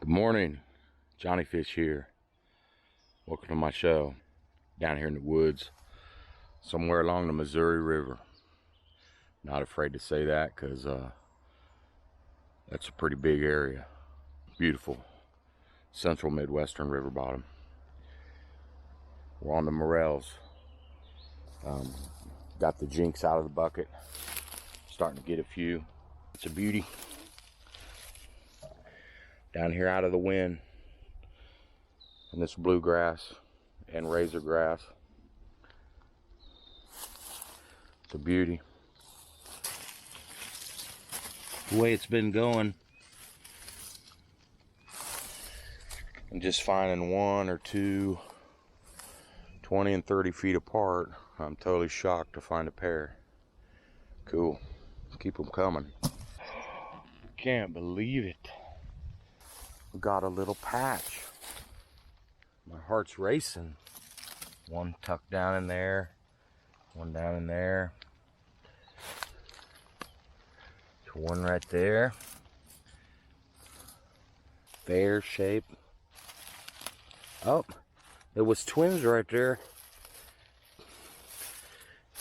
Good morning, Johnny Fish here. Welcome to my show. Down here in the woods, somewhere along the Missouri River. Not afraid to say that because that's a pretty big area. Beautiful central Midwestern river bottom. We're on the morels. Got the jinks out of the bucket. Starting to get a few. It's a beauty. Down here out of the wind. And this bluegrass and razor grass. It's a beauty. The way it's been going, and just finding one or two 20 and 30 feet apart, I'm totally shocked to find a pair. Cool. Keep them coming. Can't believe it. We got a little patch. My heart's racing. One tucked down in there, one down in there. One right there. Fair shape. Oh, there was twins right there.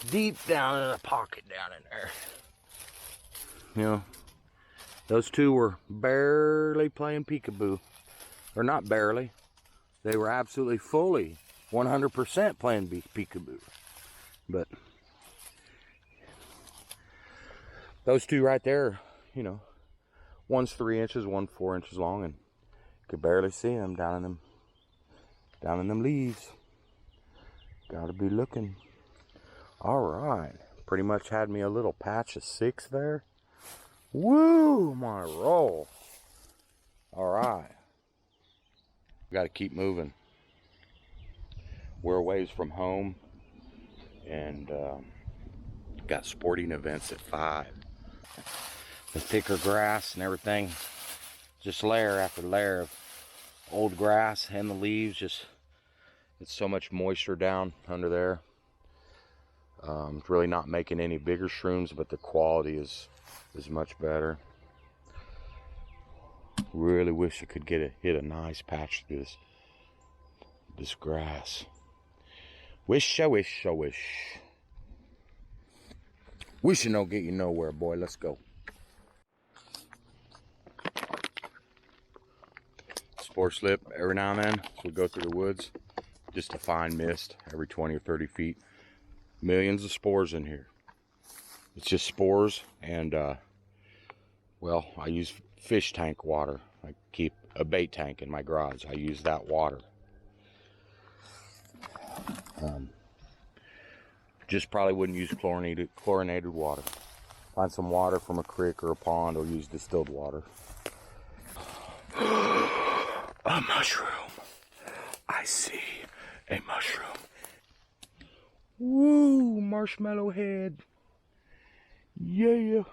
Deep down in a pocket down in there. You know, those two were barely playing peekaboo. Or not barely. They were absolutely fully 100% playing peekaboo. But those two right there, you know, one's 3 inches, one's 4 inches long, and you could barely see them down in them leaves. Gotta be looking. All right, pretty much had me a little patch of 6 there. Woo, my roll. All right, gotta keep moving. We're a ways from home, and got sporting events at 5. The thicker grass and everything, just layer after layer of old grass, and the leaves, just, it's so much moisture down under there. It's really not making any bigger shrooms, but the quality is much better. Really wish I could hit a nice patch through this grass. Wish I wish. Wishing don't get you nowhere, boy. Let's go. Spore slip every now and then, so we go through the woods just to find mist every 20 or 30 feet. Millions of spores in here. It's just spores, and well, I use fish tank water. I keep a bait tank in my garage. I use that water. Just probably wouldn't use chlorinated water. Find some water from a creek or a pond, or use distilled water. A mushroom. I see a mushroom. Woo, marshmallow head. Yeah.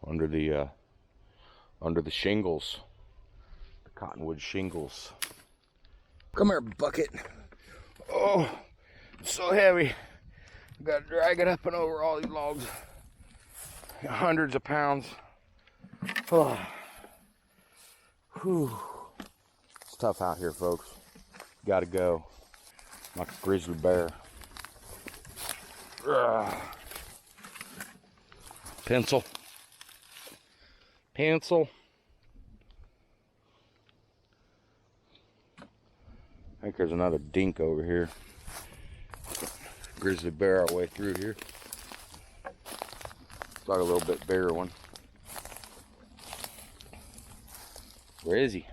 Under the shingles, the cottonwood shingles. Come here, bucket. Oh, it's so heavy. Gotta drag it up and over all these logs. Hundreds of pounds. Oh. Whew. It's tough out here, folks. Gotta go. Like a grizzly bear. Ugh. Pencil. I think there's another dink over here. Grizzly bear our way through here. It's like a little bit bigger one. Where is he?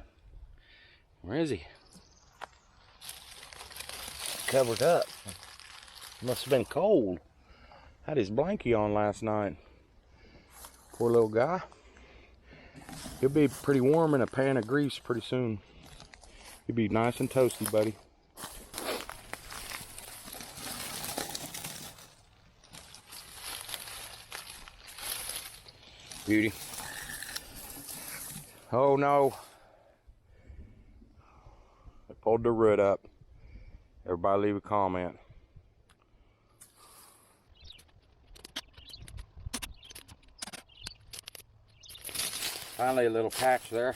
Covered up. Must have been cold. Had his blankie on last night. Poor little guy. He'll be pretty warm in a pan of grease pretty soon. He'll be nice and toasty, buddy. Beauty. Oh no. I pulled the root up. Everybody leave a comment. Finally a little patch there.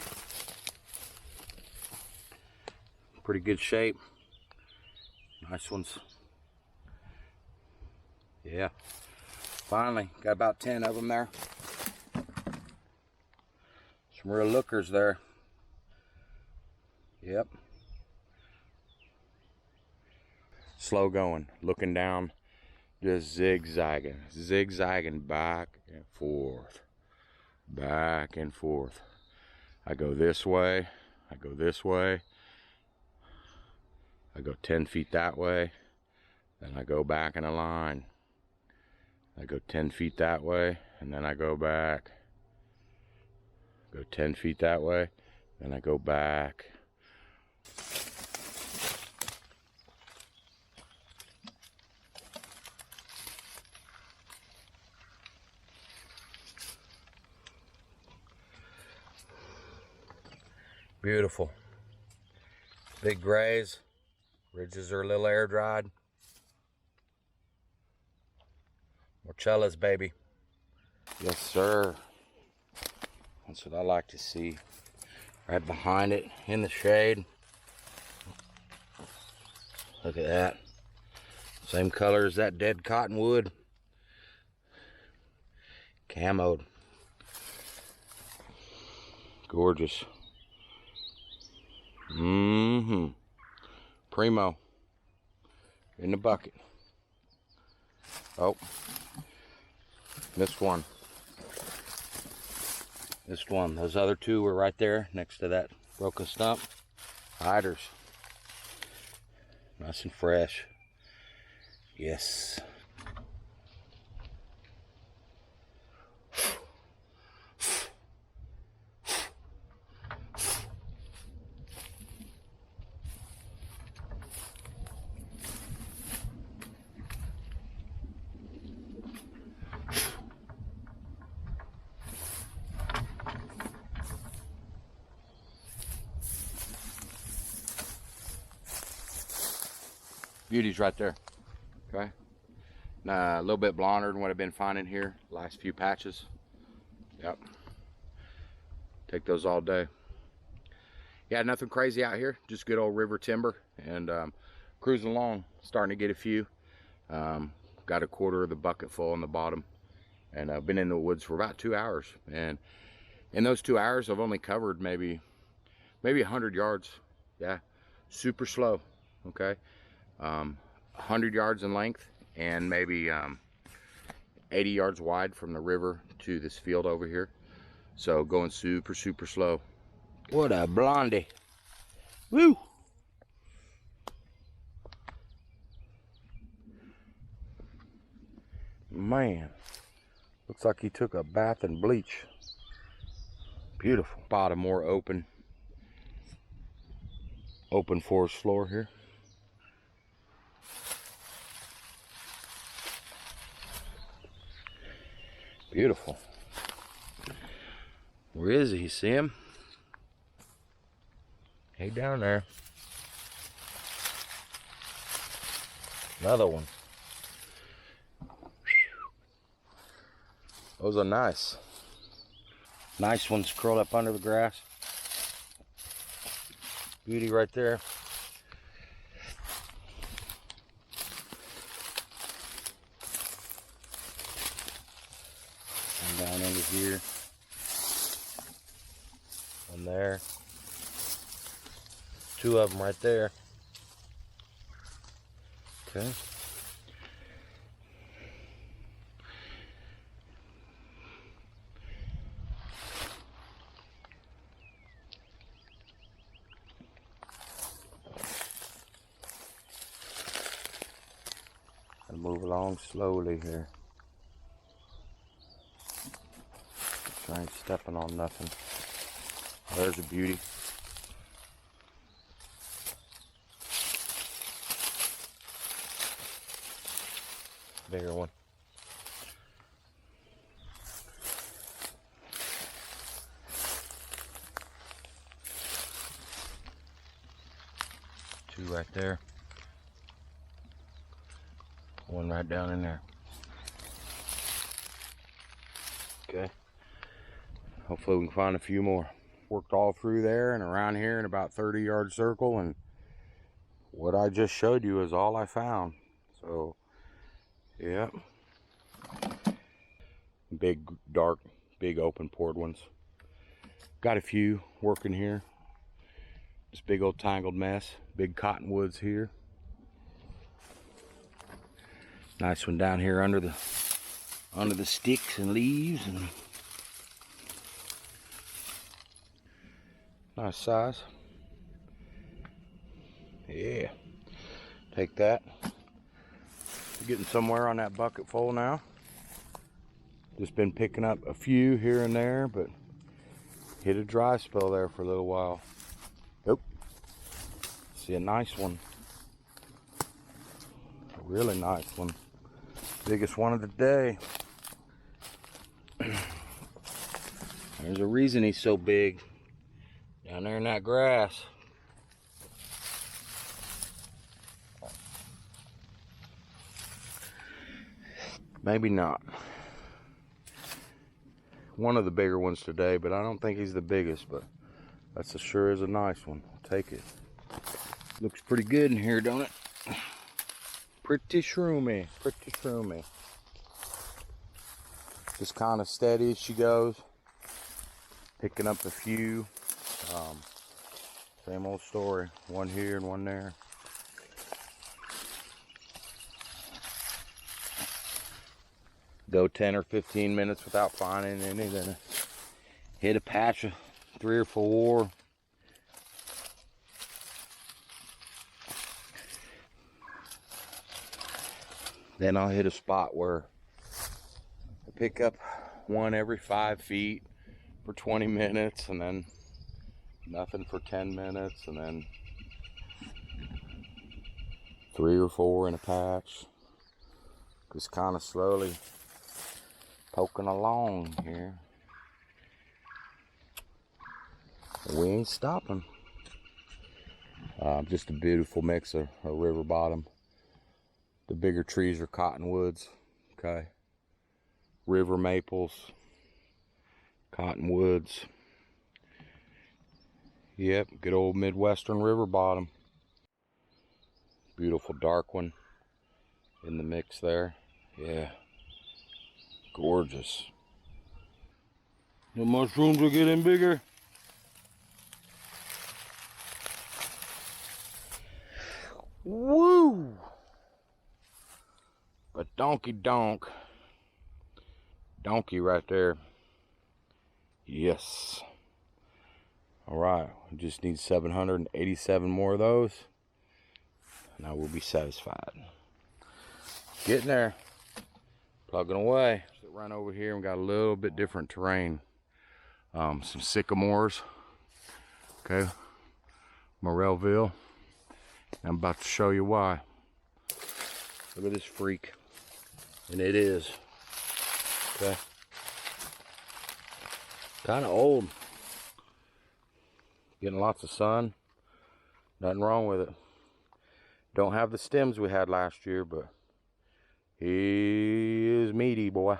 Pretty good shape. Nice ones. Yeah. Finally, got about 10 of them there. Some real lookers there. Yep. Slow going, looking down, just zigzagging back and forth, back and forth. I go this way, I go this way, I go 10 feet that way, then I go back in a line. I go 10 feet that way, and then I go back. Go 10 feet that way, then I go back. Beautiful. Big grays. Ridges are a little air dried. Morel's, baby. Yes, sir. That's what I like to see. Right behind it, in the shade. Look at that. Same color as that dead cottonwood. Camoed. Gorgeous. Primo. In the bucket. Oh. Missed one. Missed one. Those other two were right there next to that broken stump. Hiders. Nice and fresh. Yes. Beauty's right there. Okay. A little bit blonder than what I've been finding here last few patches. Yep. Take those all day. Yeah, nothing crazy out here. Just good old river timber and cruising along. Starting to get a few. Got a quarter of the bucket full on the bottom, and I've been in the woods for about 2 hours. And in those 2 hours, I've only covered maybe 100 yards. Yeah, super slow. Okay. 100 yards in length and maybe 80 yards wide from the river to this field over here. So going super slow. What a blondie. Woo! Man, looks like he took a bath in bleach. Beautiful. Bottom more open forest floor here. Beautiful. Where is he? You see him? Hey, down there. Another one. Those are nice. Nice ones curled up under the grass. Beauty right there. And down into here. One there. 2 of them right there. Okay. I'll move along slowly here. I ain't stepping on nothing. There's a beauty. Bigger one. Two right there. One right down in there. Okay. Hopefully we can find a few more. Worked all through there and around here in about 30-yard circle, and what I just showed you is all I found. So, yeah. Big, dark, big open poured ones. Got a few working here. This big old tangled mess. Big cottonwoods here. Nice one down here under the sticks and leaves, and nice size. Yeah. Take that. Getting somewhere on that bucket full now. Just been picking up a few here and there, but hit a dry spell there for a little while. Nope. See a nice one. A really nice one. Biggest one of the day. There's a reason he's so big. Down there in that grass. Maybe not. One of the bigger ones today, but I don't think he's the biggest, but that's sure is a nice one. I'll take it. Looks pretty good in here, don't it? Pretty shroomy, pretty shroomy. Just kind of steady as she goes. Picking up a few. Same old story. One here and one there. Go 10 or 15 minutes without finding any, then hit a patch of 3 or 4. Then I'll hit a spot where I pick up one every 5 feet for 20 minutes, and then nothing for 10 minutes, and then 3 or 4 in a patch. Just kind of slowly poking along here. We ain't stopping. Just a beautiful mix of river bottom. The bigger trees are cottonwoods, okay? River maples, cottonwoods. Yep, good old Midwestern river bottom. Beautiful dark one in the mix there. Yeah. Gorgeous. The mushrooms are getting bigger. Woo! A donkey donk. Donkey right there. Yes. Alright, we just need 787 more of those, and I will be satisfied. Getting there. Plugging away. Right over here, we got a little bit different terrain. Some sycamores. Okay. Morelville. I'm about to show you why. Look at this freak. And it is. Okay. Kind of old. Getting lots of sun. Nothing wrong with it. Don't have the stems we had last year, but he is meaty, boy.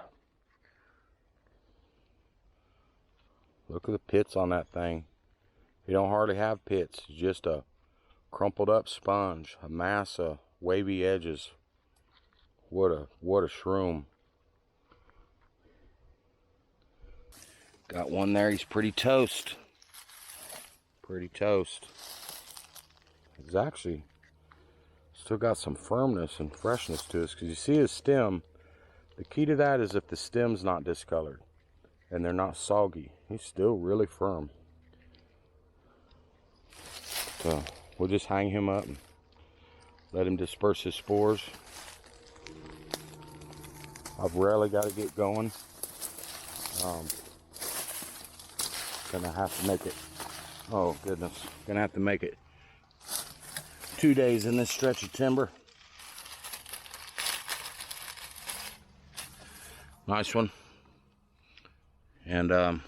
Look at the pits on that thing. You don't hardly have pits. It's just a crumpled up sponge, a mass of wavy edges. What a shroom. Got one there, he's pretty toast. Pretty toast. He's actually still got some firmness and freshness to us, because you see his stem. The key to that is if the stem's not discolored and they're not soggy. He's still really firm. So we'll just hang him up and let him disperse his spores. I've rarely got to get going. Gonna have to make it, oh goodness, gonna have to make it 2 days in this stretch of timber. Nice one. And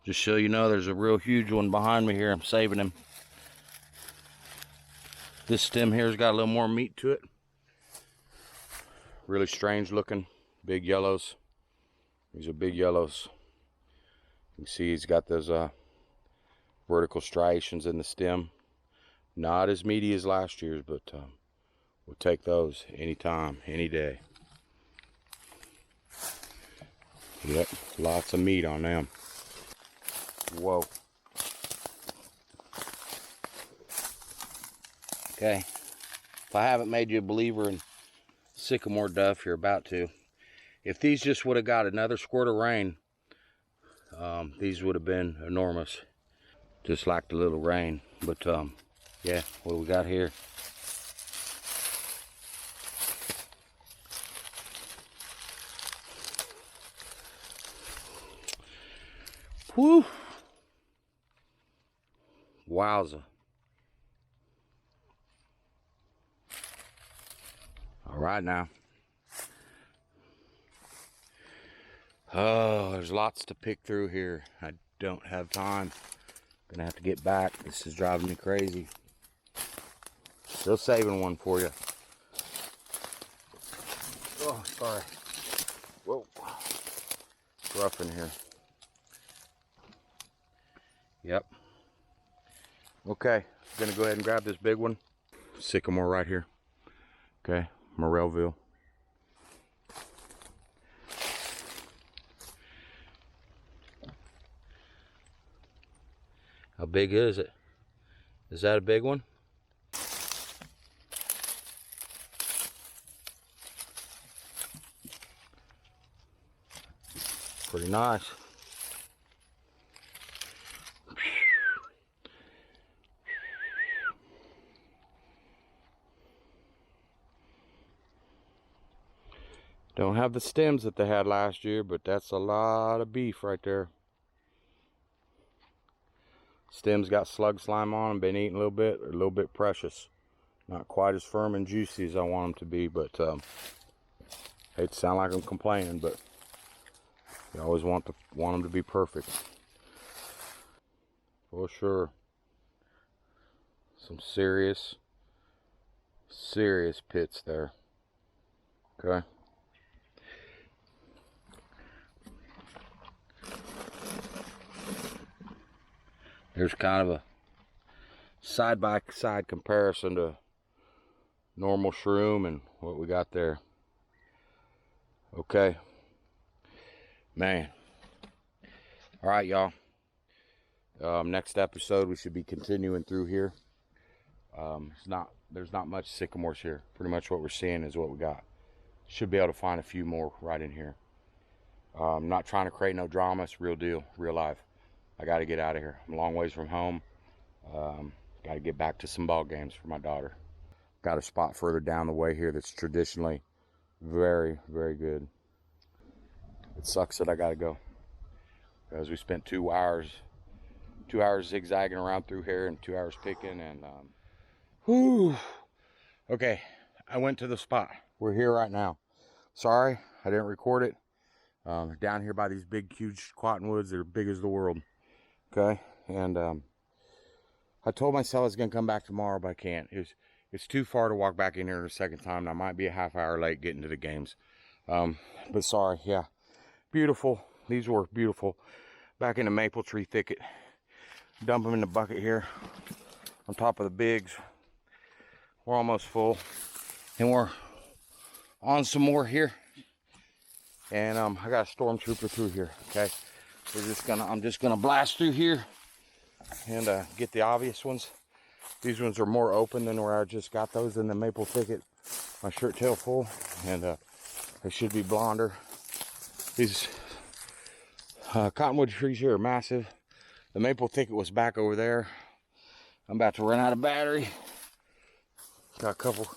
just so you know, there's a real huge one behind me here. I'm saving him. This stem here's got a little more meat to it. Really strange looking, big yellows. These are big yellows. You can see he's got those vertical striations in the stem. Not as meaty as last year's, but we'll take those anytime, any day. Yep, lots of meat on them. Whoa. Okay, if I haven't made you a believer in sycamore duff, you're about to. If these just would have got another squirt of rain, these would have been enormous. Just like the little rain. But yeah, what do we got here? Whew. Wowza. All right now. Oh, there's lots to pick through here. I don't have time. Gonna have to get back. This is driving me crazy. Still saving one for you. Oh, sorry. Whoa. It's rough in here. Yep. Okay, gonna go ahead and grab this big one. Sycamore right here. Okay, Morelville. How big is it? Is that a big one? Pretty nice. Don't have the stems that they had last year, but that's a lot of beef right there. Stems got slug slime on them, been eating a little bit precious. Not quite as firm and juicy as I want them to be, but hate to sound like I'm complaining, but you always want them to be perfect. For sure. Some serious pits there. Okay. There's kind of a side-by-side comparison to normal shroom and what we got there. Okay. Man. All right, y'all. Next episode, we should be continuing through here. There's not much sycamores here. Pretty much what we're seeing is what we got. Should be able to find a few more right in here. I'm not trying to create no drama. It's real deal, real life. I got to get out of here. I'm a long ways from home. Got to get back to some ball games for my daughter. Got a spot further down the way here that's traditionally very, very good. It sucks that I got to go because we spent 2 hours zigzagging around through here and 2 hours picking and whew. Okay, I went to the spot. We're here right now. Sorry, I didn't record it. Down here by these big, huge cottonwoods. They're big as the world. Okay, and I told myself I was gonna come back tomorrow, but I can't. It's too far to walk back in here a second time, and I might be a half hour late getting to the games. But sorry, yeah, beautiful. These were beautiful. Back in the maple tree thicket. Dump them in the bucket here on top of the bigs. We're almost full, and we're on some more here. And I got a stormtrooper through here. Okay, I'm just gonna blast through here and get the obvious ones. These ones are more open than where I just got those in the maple thicket. My shirt tail full, and they should be blonder. These cottonwood trees here are massive. The maple thicket was back over there. I'm about to run out of battery. Got a couple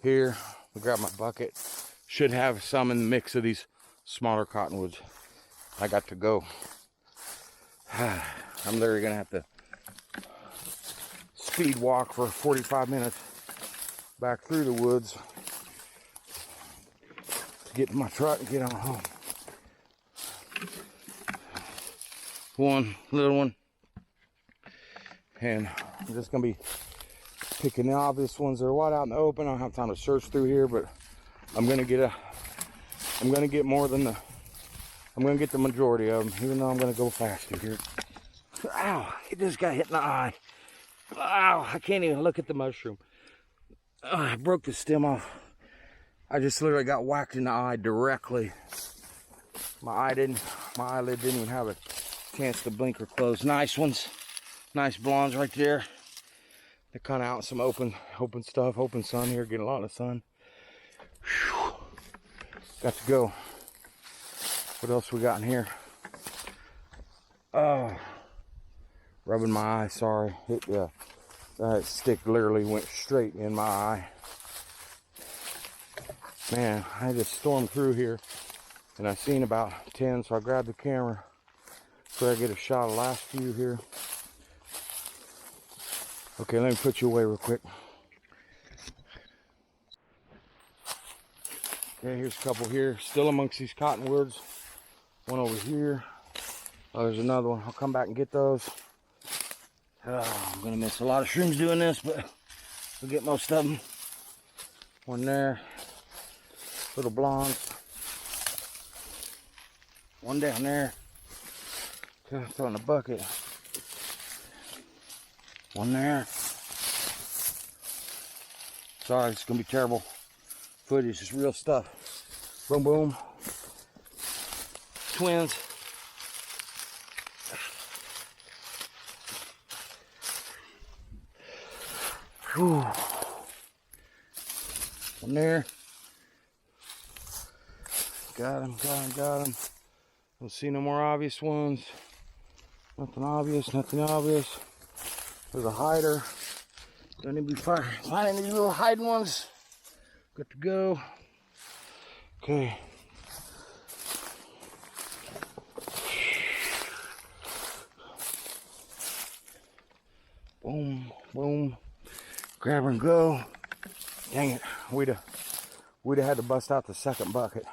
here. I'll grab my bucket. Should have some in the mix of these smaller cottonwoods. I got to go. I'm literally gonna have to speed walk for 45 minutes back through the woods to get to my truck and get on home. One little one, and I'm just gonna be picking the obvious ones that are wide out in the open. I don't have time to search through here, but I'm gonna get more than I'm gonna get the majority of them, even though I'm gonna go faster here. Ow, it just got hit in the eye. Ow, I can't even look at the mushroom. I broke the stem off. I just literally got whacked in the eye directly. My eyelid didn't even have a chance to blink or close. Nice ones. Nice blondes right there. They're kind of out in some open stuff, open sun here, getting a lot of sun. Whew. Got to go. What else we got in here? Oh, rubbing my eye, sorry. That stick literally went straight in my eye. Man, I just stormed through here and I seen about 10, so I grabbed the camera so I get a shot of the last few here. Okay, let me put you away real quick. Okay, here's a couple here, still amongst these cottonwoods. One over here. Oh, there's another one. I'll come back and get those. Oh, I'm gonna miss a lot of shrooms doing this, but we'll get most of them. One there. Little blondes. One down there. Okay, throw in a bucket. One there. Sorry, it's gonna be terrible footage. It's real stuff. Boom, boom. Twins. Whew. One there. Got him. Don't see no more obvious ones. Nothing obvious. There's a hider. Don't need to be finding these little hiding ones. Good to go. Okay. Boom, boom. Grab her and go. Dang it. We'd have had to bust out the second bucket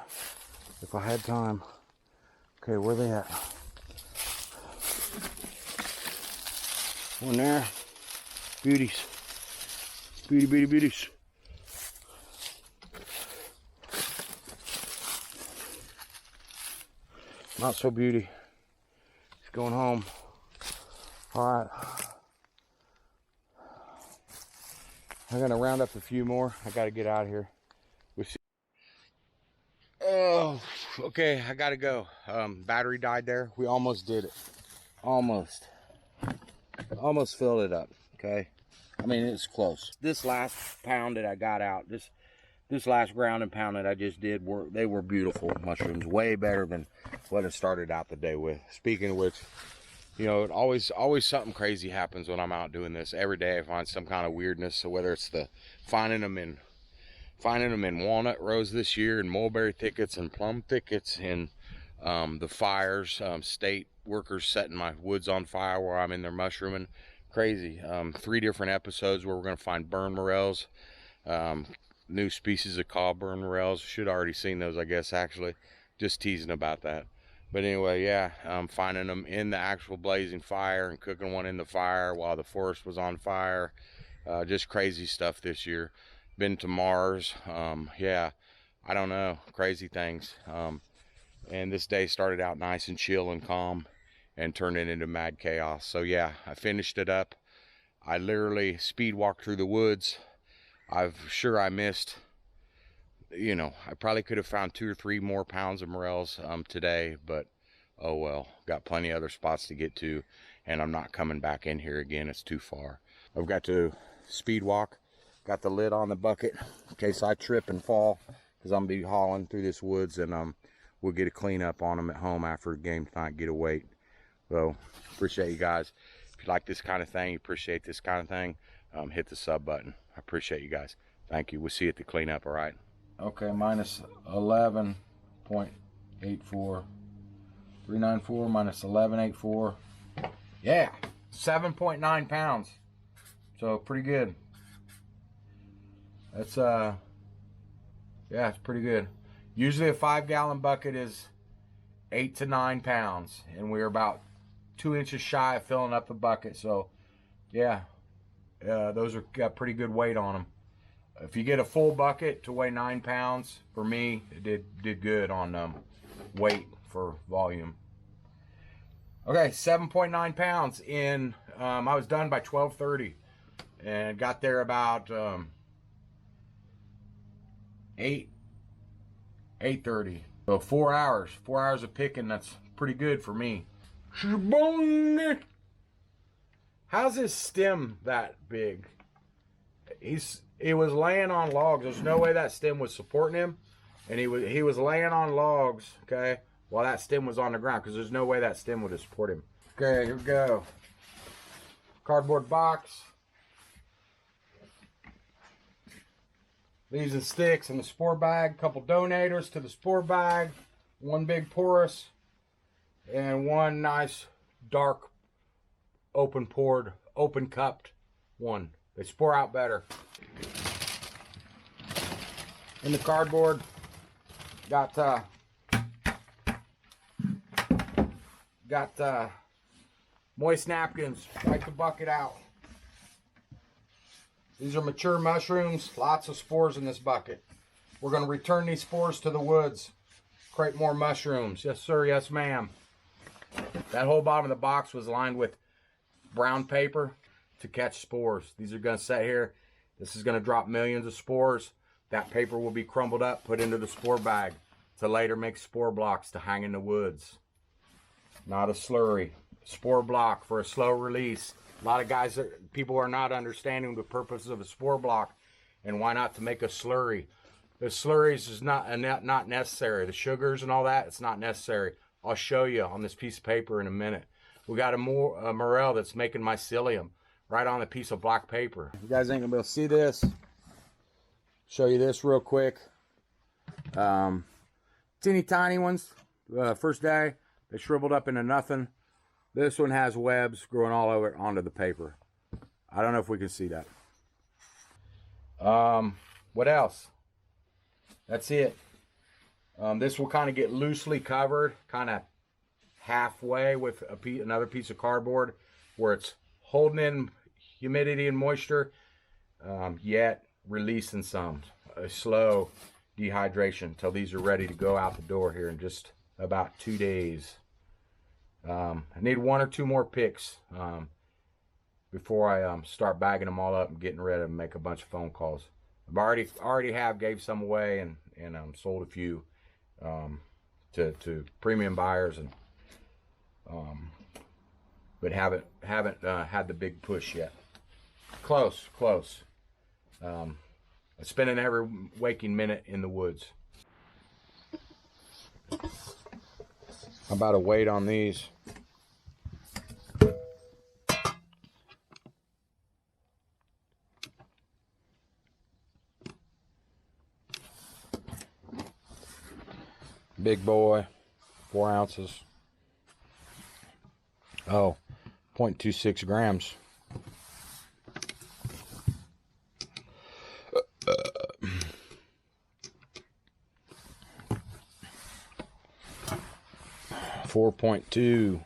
if I had time. Okay, where they at? One there. Beauties. Beauties. Not so beauty. He's going home. All right. I'm gonna round up a few more. I gotta get out of here. We'll see. Oh, okay, I gotta go. Battery died there. We almost did it. Almost filled it up. Okay. I mean, it's close. This last pound that I got out, this last ground and pound that I just did, they were beautiful mushrooms. Way better than what I started out the day with. Speaking of which, you know, it always something crazy happens when I'm out doing this. Every day I find some kind of weirdness. So whether it's finding them in walnut rows this year, and mulberry thickets and plum thickets, and the fires, state workers setting my woods on fire while I'm in there mushrooming. Crazy. 3 different episodes where we're gonna find burn morels, new species of called burn morels. Should already seen those, I guess. Actually, just teasing about that. But anyway, yeah, finding them in the actual blazing fire and cooking one in the fire while the forest was on fire. Just crazy stuff this year. Been to Mars. Yeah, I don't know, crazy things. And this day started out nice and chill and calm and turned it into mad chaos. So yeah, I finished it up. I literally speed walked through the woods. I'm sure I missed, you know, I probably could have found 2 or 3 more pounds of morels today, but oh well. Got plenty of other spots to get to, and I'm not coming back in here again. It's too far. I've got to speed walk. Got the lid on the bucket in case I trip and fall, because I'm gonna be hauling through this woods, and we'll get a clean up on them at home after game tonight. Get a weight. So appreciate you guys. If you like this kind of thing, you appreciate this kind of thing, hit the sub button. I appreciate you guys. Thank you. We'll see you at the cleanup. All right. Okay, minus 11.84. 394 minus 11.84. Yeah, 7.9 pounds. So pretty good. That's yeah, it's pretty good. Usually a 5-gallon bucket is 8 to 9 pounds, and we're about 2 inches shy of filling up the bucket. So yeah, those got pretty good weight on them. If you get a full bucket to weigh 9 pounds, for me, it did good on weight for for volume. Okay, 7.9 pounds in. I was done by 12:30 and got there about 8:30. So 4 hours. 4 hours of picking. That's pretty good for me. How's his stem that big? He was laying on logs. There's no way that stem was supporting him, and he was laying on logs, okay, while that stem was on the ground, because there's no way that stem would have supported him. Okay, here we go. Cardboard box. Leaves and sticks in the spore bag. Couple donators to the spore bag. One big porous, and one nice dark open poured, open cupped one. They spore out better. In the cardboard, got moist napkins. Wipe the bucket out. These are mature mushrooms. Lots of spores in this bucket. We're going to return these spores to the woods. Create more mushrooms. Yes, sir. Yes, ma'am. That whole bottom of the box was lined with brown paper to catch spores. These are going to sit here. This is going to drop millions of spores. That paper will be crumbled up, put into the spore bag to later make spore blocks to hang in the woods. Not a slurry. Spore block for a slow release. A lot of people are not understanding the purpose of a spore block and why not to make a slurry. The slurries is not necessary. The sugars and all that, it's not necessary. I'll show you on this piece of paper in a minute. We got a morel that's making mycelium right on a piece of black paper. You guys ain't gonna be able to see this. Show you this real quick. Teeny tiny ones. First day, they shriveled up into nothing. This one has webs growing all over onto the paper. I don't know if we can see that. What else? That's it. This will kind of get loosely covered, kind of halfway with another piece of cardboard where it's holding in humidity and moisture, yet releasing some. A slow dehydration until these are ready to go out the door here in just about 2 days. I need 1 or 2 more picks before I start bagging them all up and getting ready to make a bunch of phone calls. I've already gave some away and sold a few to premium buyers, and but haven't had the big push yet. Close. I'm spending every waking minute in the woods. How about a weight on these? Big boy, 4 ounces. Oh, 0.26 grams. Four point two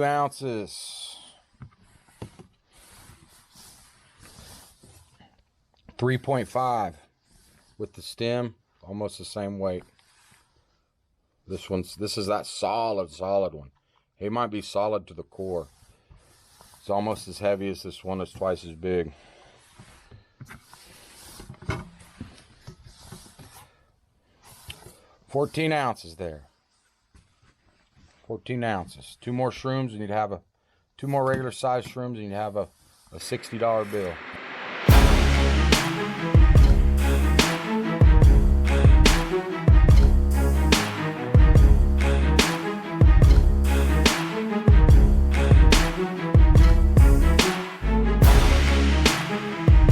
ounces. 3.5 with the stem, almost the same weight. This is that solid one. It might be solid to the core. It's almost as heavy as this one. That's twice as big. $14 ounces there. 14 ounces. 2 more shrooms, and you'd have 2 more regular size shrooms, and you'd have a $60 bill.